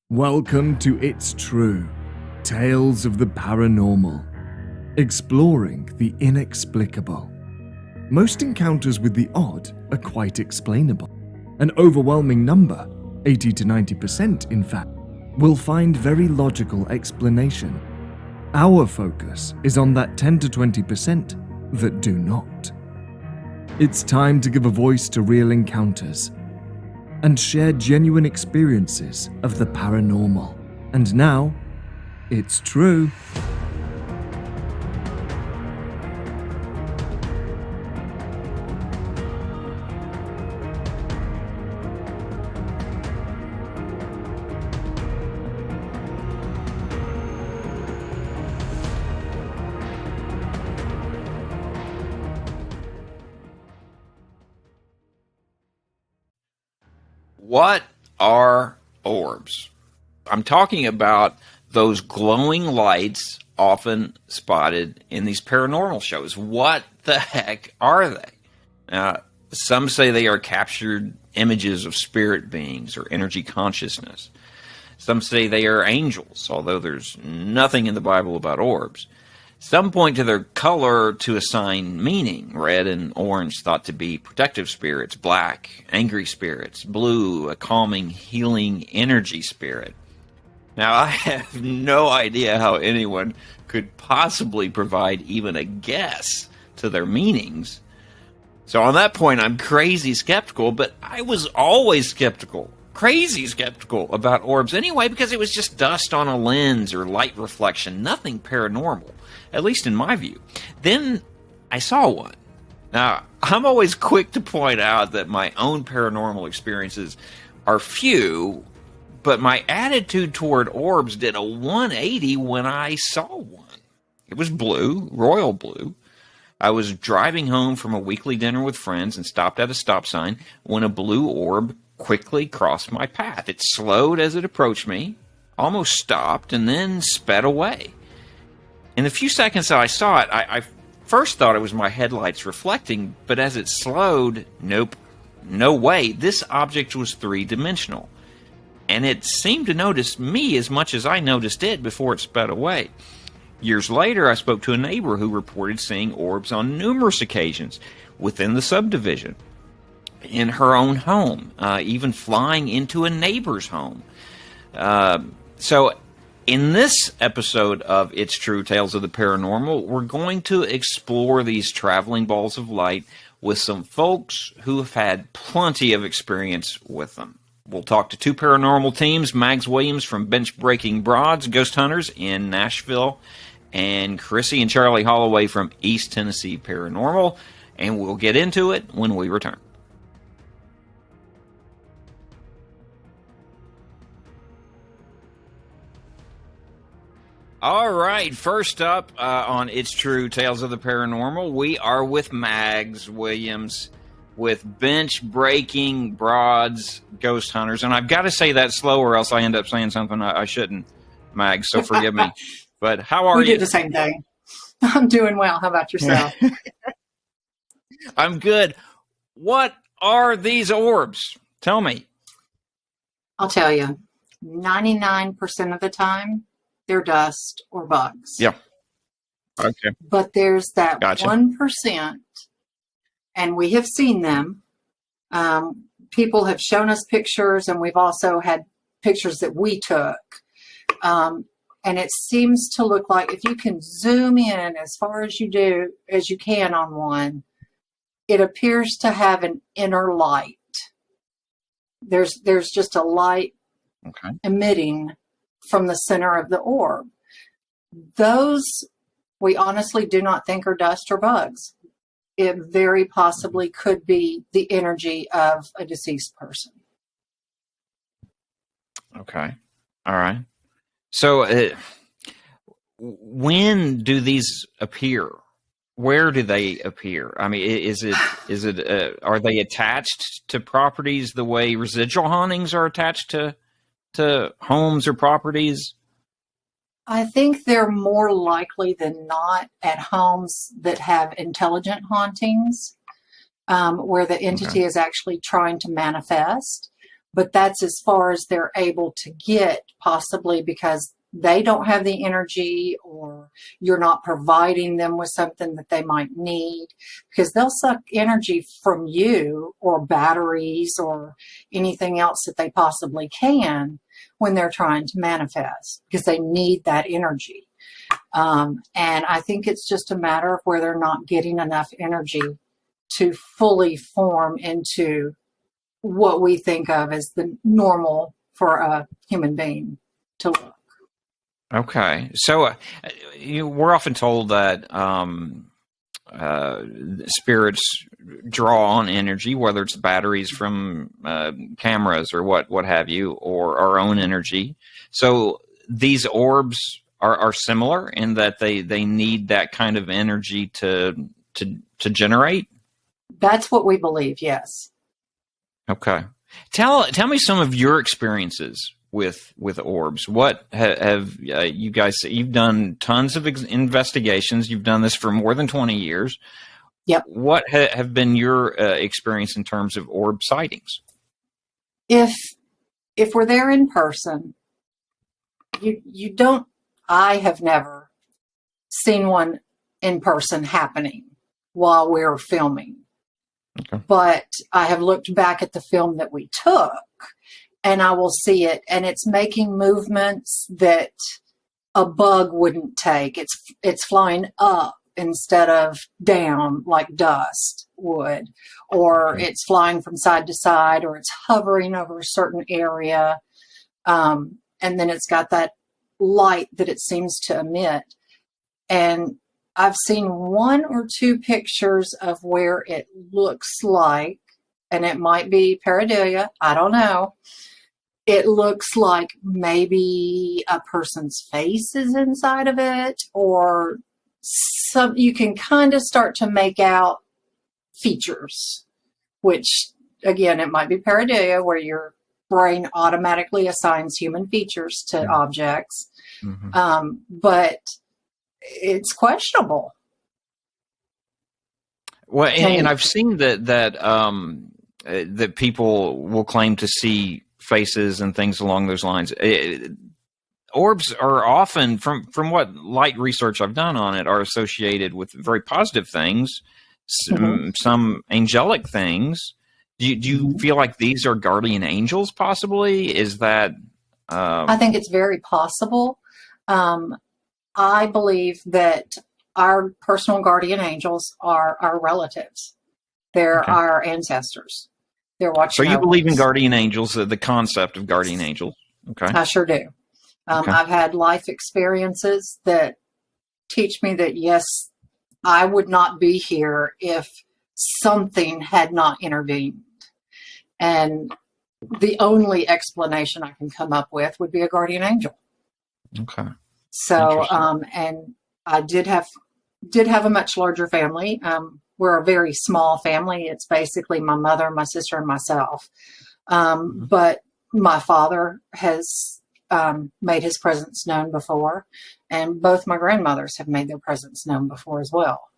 Welcome to It's True, Tales of the Paranormal, exploring the inexplicable. Most encounters with the odd are quite explainable. An overwhelming number, 80 to 90% in fact, will find very logical explanation. Our focus is on that 10 to 20% that do not. It's time to give a voice to real encounters and share genuine experiences of the paranormal. And now, it's true. What are orbs? I'm talking about those glowing lights often spotted in these paranormal shows. What the heck are they? Some say they are captured images of spirit beings or energy consciousness. Some say they are angels, although there's nothing in the Bible about orbs. Some point to their color to assign meaning. Red and orange thought to be protective spirits, black, angry spirits, blue, a calming, healing energy spirit. Now, I have no idea how anyone could possibly provide even a guess to their meanings. So on that point, I'm crazy skeptical, but I was always skeptical. Crazy skeptical about orbs anyway, because it was just dust on a lens or light reflection, nothing paranormal, at least in my view. Then I saw one. Now, I'm always quick to point out that my own paranormal experiences are few, but my attitude toward orbs did a 180 when I saw one. It was blue, royal blue. I was driving home from a weekly dinner with friends and stopped at a stop sign when a blue orb quickly crossed my path. It slowed as it approached me, almost stopped, and then sped away. In the few seconds that I saw it, I first thought it was my headlights reflecting, but as it slowed, nope, no way. This object was three-dimensional, and it seemed to notice me as much as I noticed it before it sped away. Years later, I spoke to a neighbor who reported seeing orbs on numerous occasions within the subdivision, in her own home, even flying into a neighbor's home. So in this episode of It's True, Tales of the Paranormal, we're going to explore these traveling balls of light with some folks who have had plenty of experience with them. We'll talk to two paranormal teams, Mags Williams from Bench Breaking Broads, Ghost Hunters in Nashville, and Chrissy and Charlie Holloway from East Tennessee Paranormal, and we'll get into it when we return. All right, first up on It's True, Tales of the Paranormal, we are with Mags Williams with Bench Breaking Broads, Ghost Hunters. And I've got to say that slow or else I end up saying something I shouldn't, Mags, so forgive me. But how are you? We did the same thing. I'm doing well. How about yourself? I'm good. What are these orbs? Tell me. I'll tell you, 99% of the time, they're dust or bugs. Yeah. Okay. But there's that Gotcha. 1%, and we have seen them. People have shown us pictures, and we've also had pictures that we took. And it seems to look like if you can zoom in as far as you can on one, it appears to have an inner light. There's just a light emitting from the center of the orb. Those we honestly do not think are dust or bugs. It very possibly could be the energy of a deceased person. Okay. All right. So when do these appear? Where do they appear? I mean, is it are they attached to properties the way residual hauntings are attached to homes or properties? I think they're more likely than not at homes that have intelligent hauntings, where the entity is actually trying to manifest. but that's as far as they're able to get, possibly because they don't have the energy, or you're not providing them with something that they might need, because they'll suck energy from you or batteries or anything else that they possibly can when they're trying to manifest, because they need that energy. And I think it's just a matter of where they're not getting enough energy to fully form into what we think of as the normal for a human being to look. Okay. So we're often told that spirits draw on energy, whether it's batteries from cameras or what have you, or our own energy. So these orbs are similar in that they need that kind of energy to generate. That's what we believe. Yes. Okay. Tell me some of your experiences with orbs. What have you guys? You've done tons of investigations. You've done this for more than 20 years. Yep. What have been your experience in terms of orb sightings? If we're there in person, you don't. I have never seen one in person happening while we're filming. Okay. But I have looked back at the film that we took, and I will see it, and it's making movements that a bug wouldn't take. It's flying up instead of down like dust would, or Okay. it's flying from side to side, or it's hovering over a certain area, and then it's got that light that it seems to emit. And I've seen one or two pictures of where it looks like, and it might be pareidolia, I don't know. It looks like maybe a person's face is inside of it, or you can kind of start to make out features, which again, it might be pareidolia, where your brain automatically assigns human features to objects. Mm-hmm. But it's questionable. Well, and I've seen that people will claim to see faces and things along those lines. Orbs are often, from what light research I've done on it, are associated with very positive things, some angelic things. Do you feel like these are guardian angels, possibly? Is that... I think it's very possible. I believe that our personal guardian angels are our relatives. They're our ancestors. They're watching. So you believe in guardian angels, the concept of guardian angels? Okay. I sure do. I've had life experiences that teach me that, yes, I would not be here if something had not intervened. And the only explanation I can come up with would be a guardian angel. Okay. So, and I did have a much larger family. We're a very small family. It's basically my mother, my sister, and myself. But my father has made his presence known before, and both my grandmothers have made their presence known before as well.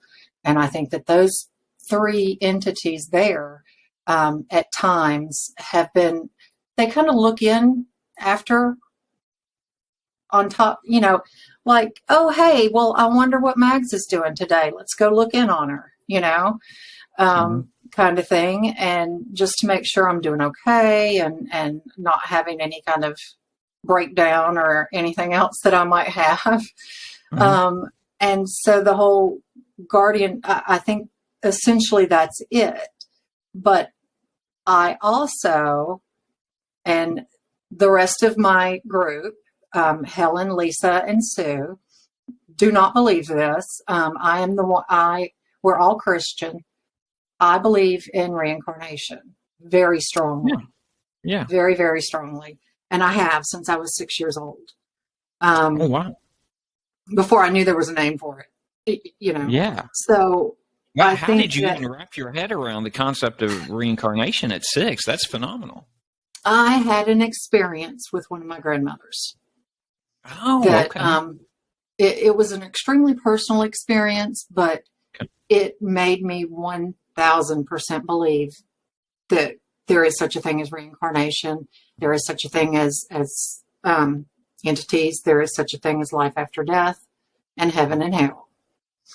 And I think that those three entities there at times have been, they kind of look in after on top, like, oh, hey, well, I wonder what Mags is doing today. Let's go look in on her, kind of thing. And just to make sure I'm doing okay and not having any kind of breakdown or anything else that I might have. And so the whole guardian, I think essentially that's it. But I also, and the rest of my group, Helen, Lisa, and Sue, do not believe this. I am the one. We're all Christian. I believe in reincarnation very strongly. Yeah. Very, very strongly, and I have since I was 6 years old. Oh wow! Before I knew there was a name for it, Yeah. So, how did you even wrap your head around the concept of reincarnation at 6? That's phenomenal. I had an experience with one of my grandmothers. Oh, okay. It was an extremely personal experience, but it made me 1,000% believe that there is such a thing as reincarnation. There is such a thing as entities. There is such a thing as life after death and heaven and hell.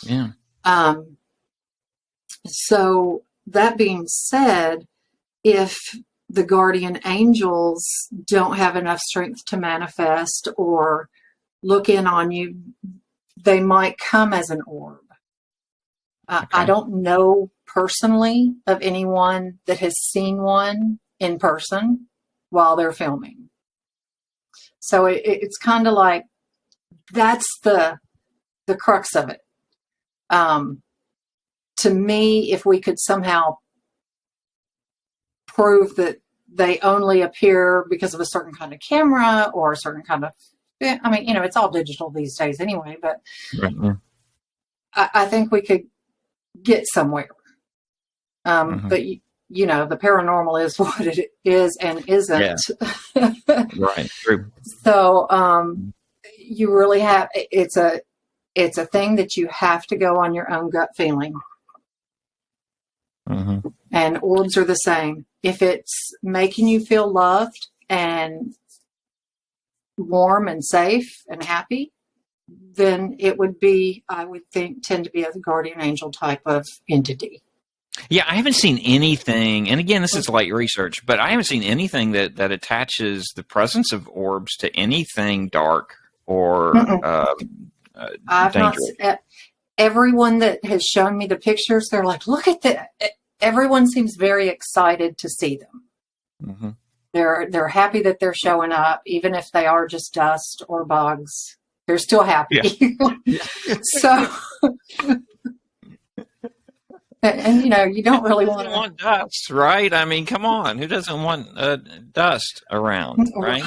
Yeah. So that being said, if the guardian angels don't have enough strength to manifest or look in on you, they might come as an orb. Okay. I don't know personally of anyone that has seen one in person while they're filming. So it's kind of like, that's the crux of it. To me, if we could somehow prove that they only appear because of a certain kind of camera or a certain kind of, I mean, it's all digital these days anyway, but I think we could get somewhere. But the paranormal is what it is and isn't. Yeah. Right. True. So you really have, it's a thing that you have to go on your own gut feeling. And orbs are the same. If it's making you feel loved and warm and safe and happy, then it would be, I would think, tend to be a guardian angel type of entity. Yeah, I haven't seen anything, and again, this is light research, but I haven't seen anything that attaches the presence of orbs to anything dark or I've dangerous. not. Everyone that has shown me the pictures, they're like, "Look at that!" Everyone seems very excited to see them. They're happy that they're showing up, even if they are just dust or bugs. They're still happy. Yeah. So. And you don't really want dust, right? I mean, come on, who doesn't want dust around, right?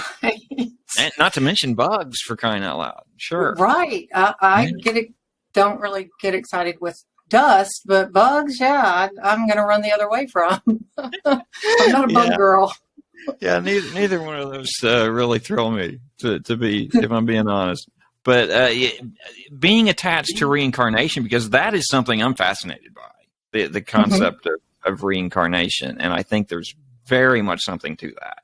And not to mention bugs, for crying out loud. Sure, right. I get it. Don't really get excited with dust, but bugs, yeah, I'm going to run the other way from. I'm not a bug girl. Yeah, neither one of those really thrill me to be, if I'm being honest. But being attached to reincarnation, because that is something I'm fascinated by. The concept of reincarnation, and I think there's very much something to that.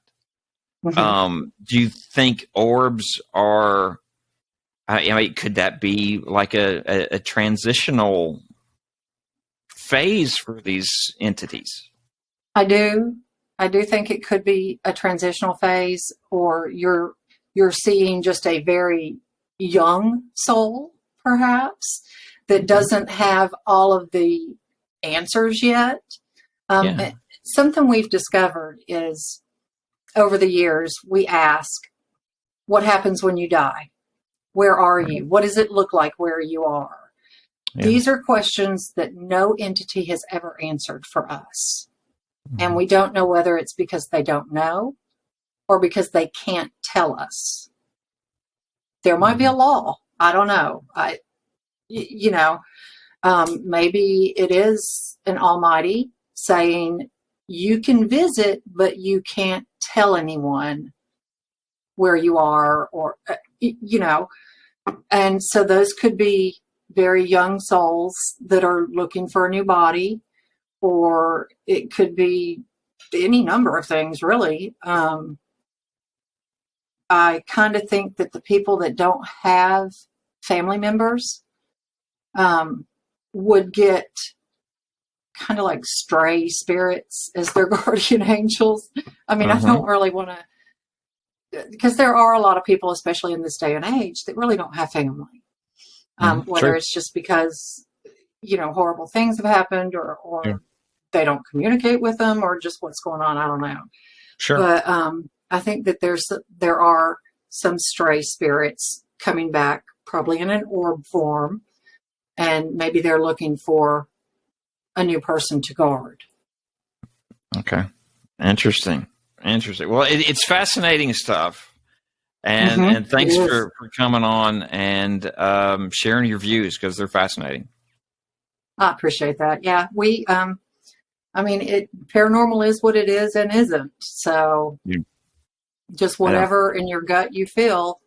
Do you think orbs are? Could that be like a transitional phase for these entities? I do think it could be a transitional phase, or you're seeing just a very young soul, perhaps, that doesn't have all of the answers yet. Something we've discovered is, over the years, we ask, what happens when you die? Where are you? What does it look like where you are? These are questions that no entity has ever answered for us. And we don't know whether it's because they don't know or because they can't tell us. There might be a law. I don't know. Maybe it is an almighty saying you can visit, but you can't tell anyone where you are, or, and so those could be very young souls that are looking for a new body, or it could be any number of things, really. I kind of think that the people that don't have family members, would get kind of like stray spirits as their guardian angels. I mean, I don't really want to, because there are a lot of people, especially in this day and age, that really don't have family. Whether it's just because, horrible things have happened, or they don't communicate with them, or just what's going on. I don't know. Sure. But I think that there are some stray spirits coming back, probably in an orb form. And maybe they're looking for a new person to guard. Okay. Interesting. Well, it's fascinating stuff. And thanks for coming on and sharing your views, because they're fascinating. I appreciate that. Yeah. Paranormal is what it is and isn't. So just whatever in your gut you feel,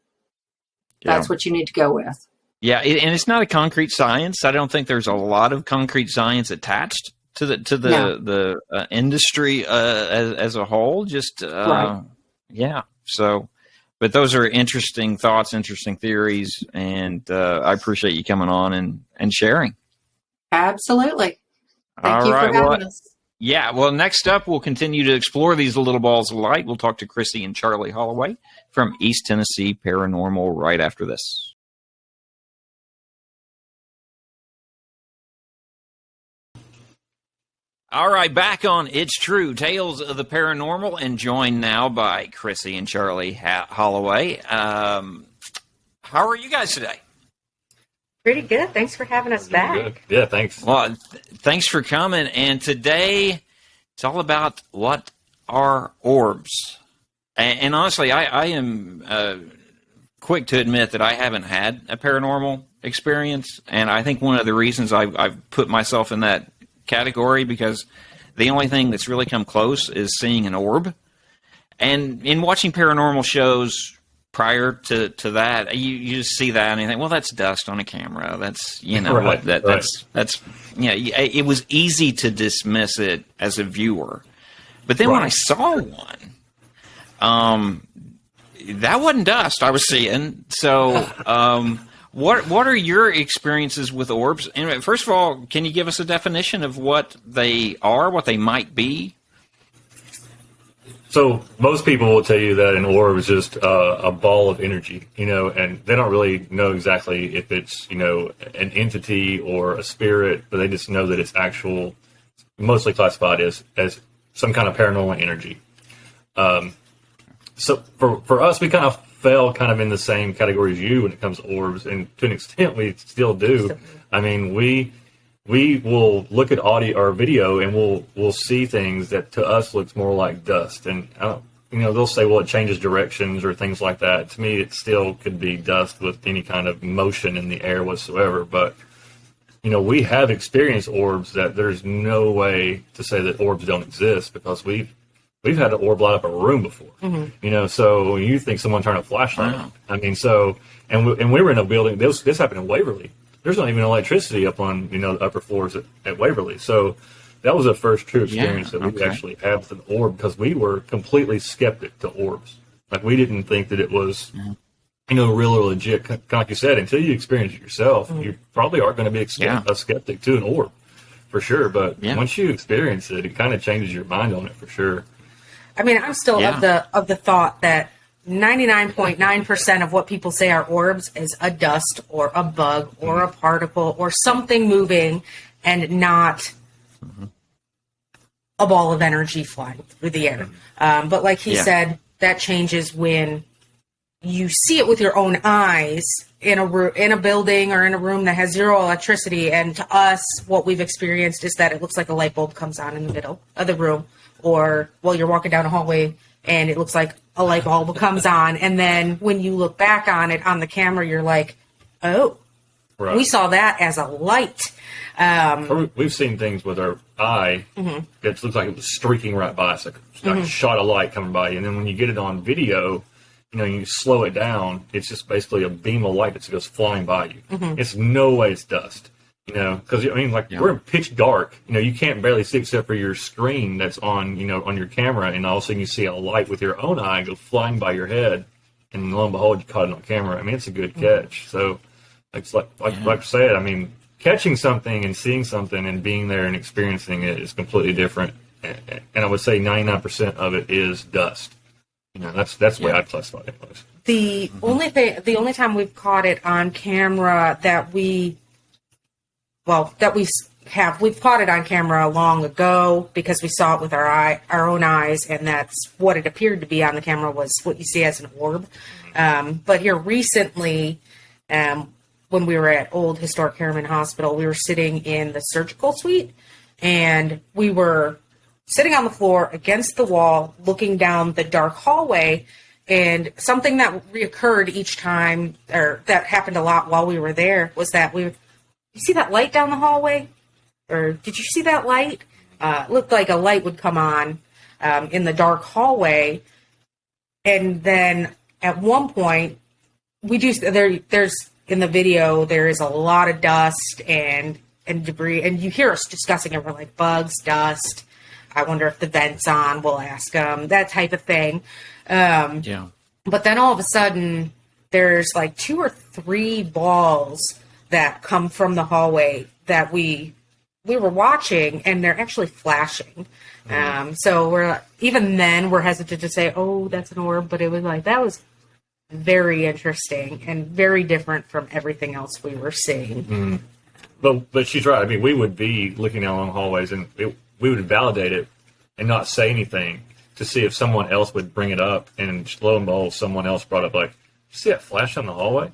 that's what you need to go with. Yeah, and it's not a concrete science. I don't think there's a lot of concrete science attached to the No. industry as a whole. Just Right. yeah. So, but those are interesting thoughts, interesting theories, and I appreciate you coming on and sharing. Absolutely. Thank All you for right. Well, having us. yeah. Well, next up, we'll continue to explore these little balls of light. We'll talk to Chrissy and Charlie Holloway from East Tennessee Paranormal right after this. All right, back on It's True, Tales of the Paranormal, and joined now by Chrissy and Charlie Holloway. How are you guys today? Pretty good. Thanks for having us back. Good. Yeah, thanks. Well, thanks for coming. And today, it's all about what are orbs. And honestly, I am quick to admit that I haven't had a paranormal experience. And I think one of the reasons I've put myself in that category because the only thing that's really come close is seeing an orb. And in watching paranormal shows prior to that, you just see that and you think, well, that's dust on a camera. That's, you know, Right, that's you know, it was easy to dismiss it as a viewer. But then when I saw one, that wasn't dust I was seeing. So, what are your experiences with orbs? And first of all, can you give us a definition of what they are, what they might be? So most people will tell you that an orb is just a ball of energy, you know, and they don't really know exactly if it's, you know, an entity or a spirit, but they just know that it's actual, mostly classified as some kind of paranormal energy. So for us, we kind of fell kind of in the same category as you when it comes to orbs, and to an extent we still do. I mean, we will look at audio or video and we'll see things that to us looks more like dust. And you know, they'll say, well, it changes directions or things like that. To me, it still could be dust with any kind of motion in the air whatsoever. But you know, we have experienced orbs that there's no way to say that orbs don't exist, because we've had an orb light up a room before. Mm-hmm. You know, so you think someone turned a flashlight on. I mean, so and we were in a building. This happened in Waverly. There's not even electricity up on, you know, the upper floors at Waverly. So that was the first true experience that we actually had with an orb, because we were completely skeptic to orbs. Like, we didn't think that it was, you know, real or legit. Kind of like you said, until you experience it yourself, you probably are going to be a skeptic to an orb, for sure. But once you experience it, it kind of changes your mind on it, for sure. I mean, I'm still of the thought that 99.9% of what people say are orbs is a dust or a bug or a particle or something moving, and not a ball of energy flying through the air. But like he said, that changes when you see it with your own eyes in a building or in a room that has zero electricity. And to us, what we've experienced is that it looks like a light bulb comes on in the middle of the room, or you're walking down a hallway and it looks like a light bulb comes on. And then when you look back on it on the camera, you're like, oh, we saw that as a light. We've seen things with our eye that looks like it was streaking right by us, like a shot of light coming by you. And then when you get it on video, you know, you slow it down, it's just basically a beam of light that just goes flying by you. It's no way it's dust. You know, because I mean, like, we're in pitch dark. You know, you can't barely see except for your screen that's on, you know, on your camera, and all of a sudden you see a light with your own eye go flying by your head, and lo and behold, you caught it on camera. I mean, it's a good catch. So, it's like I said, I mean, catching something and seeing something and being there and experiencing it is completely different. And I would say 99% of it is dust. You know, that's the way I'd classify it. The only time we've caught it on camera we've caught it on camera long ago because we saw it with our own eyes, and that's what it appeared to be on the camera, was what you see as an orb. But here recently, when we were at Old Historic Harriman Hospital, we were sitting in the surgical suite, and we were sitting on the floor against the wall, looking down the dark hallway, and something that reoccurred each time, or that happened a lot while we were there, was that you see that light down the hallway? Or did you see that light? It looked like a light would come on in the dark hallway. And then at one point, there's in the video, there is a lot of dust, and and debris. And you hear us discussing it. We're like, bugs, dust. I wonder if the vent's on. We'll ask them, that type of thing. Yeah. But then all of a sudden, there's like 2 or 3 balls that come from the hallway that we were watching, and they're actually flashing. So even then we're hesitant to say, oh, that's an orb, but it was like, that was very interesting and very different from everything else we were seeing. But she's right. I mean, we would be looking down long hallways, and we would validate it and not say anything to see if someone else would bring it up. And lo and behold, someone else brought up, like, you see that flash on the hallway?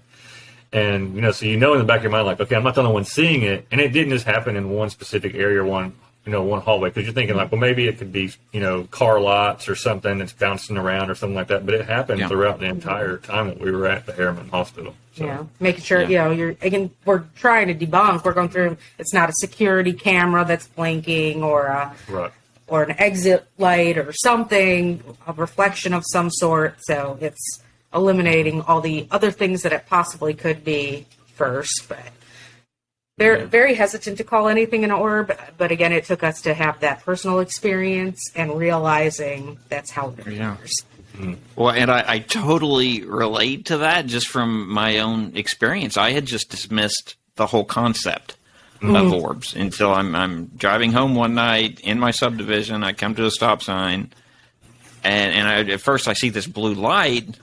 And, so in the back of your mind, like, okay, I'm not the only one seeing it. And it didn't just happen in one specific area, one hallway. Because you're thinking, like, well, maybe it could be, car lots or something that's bouncing around or something like that. But it happened throughout the entire time that we were at the Harriman Hospital. So. Yeah, making sure, we're trying to debunk. We're going through, it's not a security camera that's blinking or or an exit light or something, a reflection of some sort. So it's eliminating all the other things that it possibly could be first. But they're very hesitant to call anything an orb. But again, it took us to have that personal experience and realizing that's how it appears. Well, and I totally relate to that just from my own experience. I had just dismissed the whole concept of orbs until I'm driving home one night in my subdivision. I come to a stop sign, and at first I see this blue light,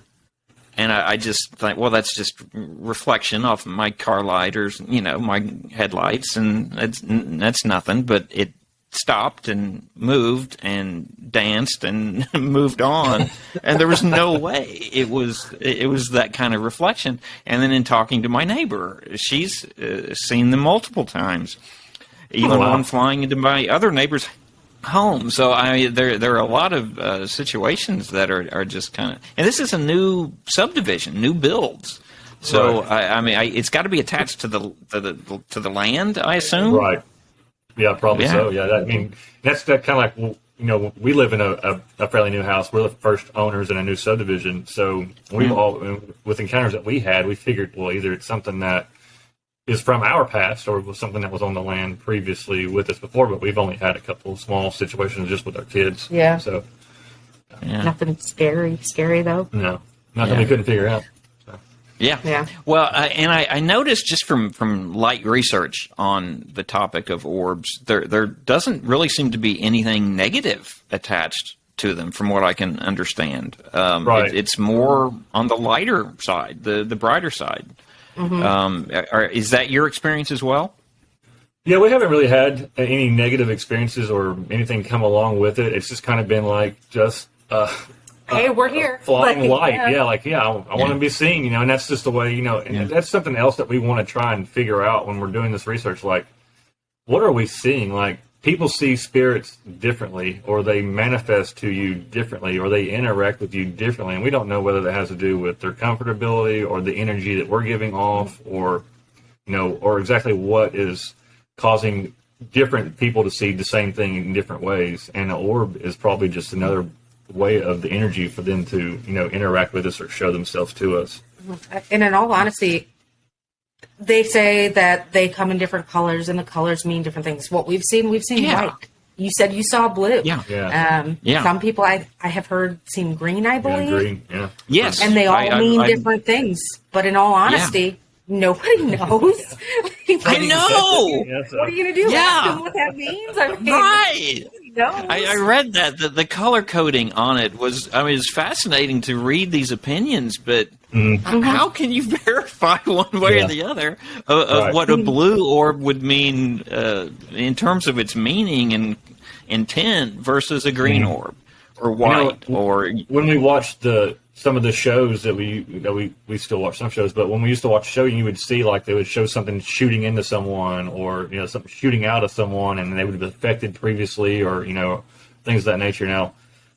and I just think, well, that's just reflection off my car light or my headlights, and that's nothing. But it stopped and moved and danced and moved on, and there was no way it was that kind of reflection. And then in talking to my neighbor, she's seen them multiple times, even one flying into my other neighbor's home. So there are a lot of situations that are just kind of, and this is a new subdivision, new builds. So it's got to be attached to the land, I assume. Right. Yeah, probably so. Yeah, that's that kind of like, we live in a fairly new house. We're the first owners in a new subdivision. So we've all, with encounters that we had, we figured, well, either it's something that is from our past or it was something that was on the land previously with us before, but we've only had a couple of small situations just with our kids. Yeah. So nothing scary though. No, nothing we couldn't figure out. Yeah. Well, and I noticed just from light research on the topic of orbs, there doesn't really seem to be anything negative attached to them, from what I can understand. It's more on the lighter side, the brighter side. Is that your experience as well? Yeah, we haven't really had any negative experiences or anything come along with it. It's just kind of been like just. Hey, we're here. Flying light. I want to be seen, and that's just the way, and that's something else that we want to try and figure out when we're doing this research. Like, what are we seeing? Like, people see spirits differently, or they manifest to you differently, or they interact with you differently. And we don't know whether that has to do with their comfortability or the energy that we're giving off, or, or exactly what is causing different people to see the same thing in different ways. And an orb is probably just another way of the energy for them to interact with us or show themselves to us. And in all honesty, they say that they come in different colors and the colors mean different things. What we've seen white. You said you saw blue. Some people I have heard seen green, I believe. Green, yes, and they all mean different things, but in all honesty, nobody knows. I know. What are you going to do? Ask them what that means? Right. I read that the color coding on it was, it's fascinating to read these opinions, but how can you verify one way or the other of what a blue orb would mean in terms of its meaning and intent versus a green orb or white? Or when we watched some of the shows that we still watch some shows, but when we used to watch a show, you would see like they would show something shooting into someone or something shooting out of someone, and they would have been affected previously, or things of that nature. Now,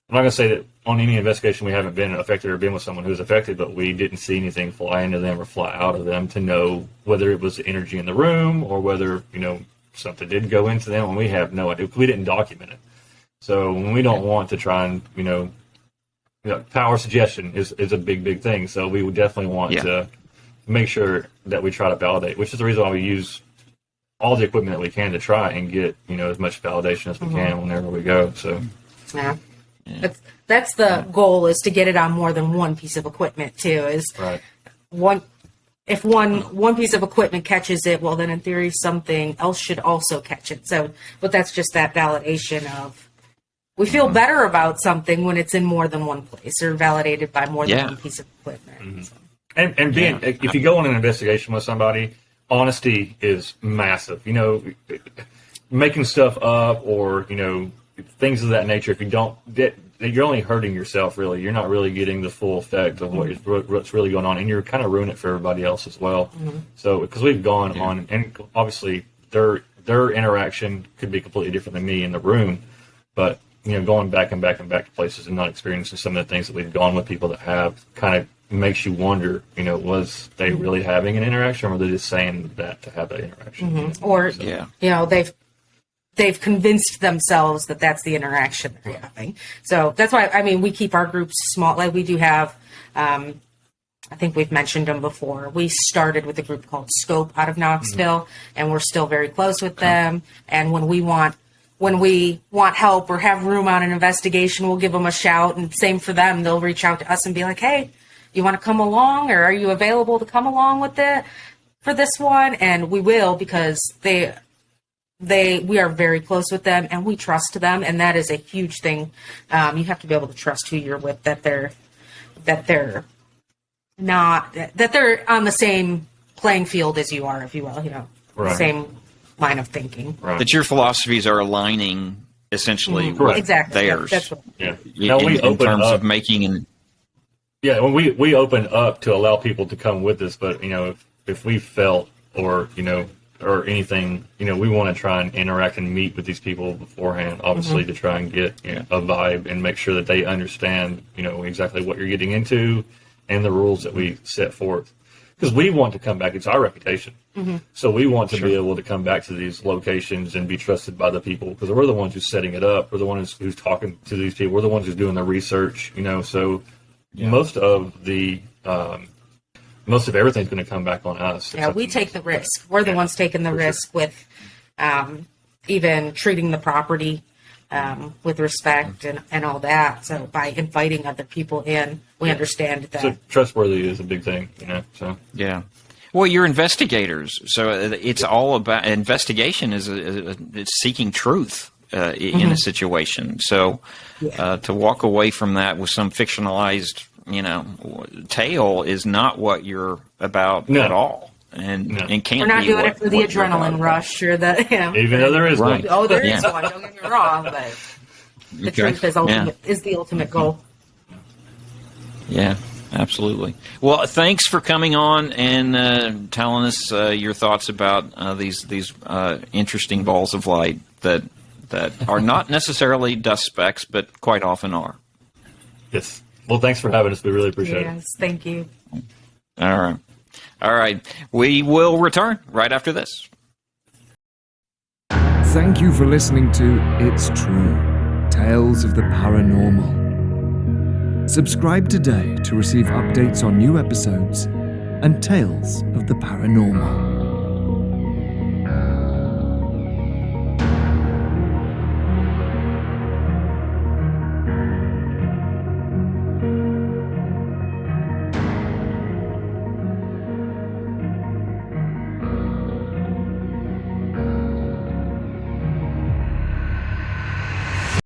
I'm not going to say that on any investigation we haven't been affected or been with someone who's affected, but we didn't see anything fly into them or fly out of them to know whether it was the energy in the room or whether something did go into them, and we have no idea. We didn't document it. So when we don't want to try and power suggestion is a big thing. So we would definitely want to make sure that we try to validate, which is the reason why we use all the equipment that we can to try and get, as much validation as we can whenever we go. So, yeah. That's the goal, is to get it on more than one piece of equipment too. Is right. If one piece of equipment catches it, well, then in theory something else should also catch it. So, but that's just that validation of, we feel better about something when it's in more than one place or validated by more than one piece of equipment. So. And being, if you go on an investigation with somebody, honesty is massive. Making stuff up or, things of that nature, if you don't, you're only hurting yourself, really. You're not really getting the full effect of what's really going on, and you're kind of ruining it for everybody else as well. So, because we've gone on, and obviously their interaction could be completely different than me in the room, but, going back and back and back to places and not experiencing some of the things that we've gone with people that have, kind of makes you wonder, was they really having an interaction, or were they just saying that to have that interaction? Or, they've convinced themselves that that's the interaction they're having. So that's why, we keep our groups small. Like, we do have, I think we've mentioned them before. We started with a group called Scope out of Knoxville, and we're still very close with them. And when we want help or have room on an investigation, we'll give them a shout. And same for them. They'll reach out to us and be like, hey, you want to come along, or are you available to come along with it for this one? And we will, because we are very close with them and we trust them. And that is a huge thing. You have to be able to trust who you're with, that they're on the same playing field as you are, if you will, the same line of thinking. Right. That your philosophies are aligning essentially with exactly. theirs. That's what, in terms of making an. Yeah, when we open up to allow people to come with us, but if we felt or or anything, we want to try and interact and meet with these people beforehand, obviously, to try and get a vibe and make sure that they understand exactly what you're getting into and the rules that we set forth. Because we want to come back, it's our reputation. So we want to be able to come back to these locations and be trusted by the people, because we're the ones who's setting it up, we're the ones who's talking to these people, we're the ones who's doing the research, so most of everything's going to come back on us. Yeah, we take the risk. We're the ones taking the risk with even treating the property with respect and all that. So by inviting other people in, we understand that. So trustworthy is a big thing, So yeah. Well, you're investigators, so it's all about investigation. It's seeking truth in a situation. So to walk away from that with some fictionalized, tale is not what you're about at all, and can't. We're not be doing what, it for the adrenaline rush or the. Even though there is right. one. Oh, there is one. Don't get me wrong, but the truth is the ultimate goal. Yeah. Absolutely. Well, thanks for coming on and telling us your thoughts about these interesting balls of light that are not necessarily dust specks, but quite often are. Yes. Well, thanks for having us. We really appreciate it. Yes, thank you. All right. We will return right after this. Thank you for listening to It's True, Tales of the Paranormal. Subscribe today to receive updates on new episodes and Tales of the Paranormal.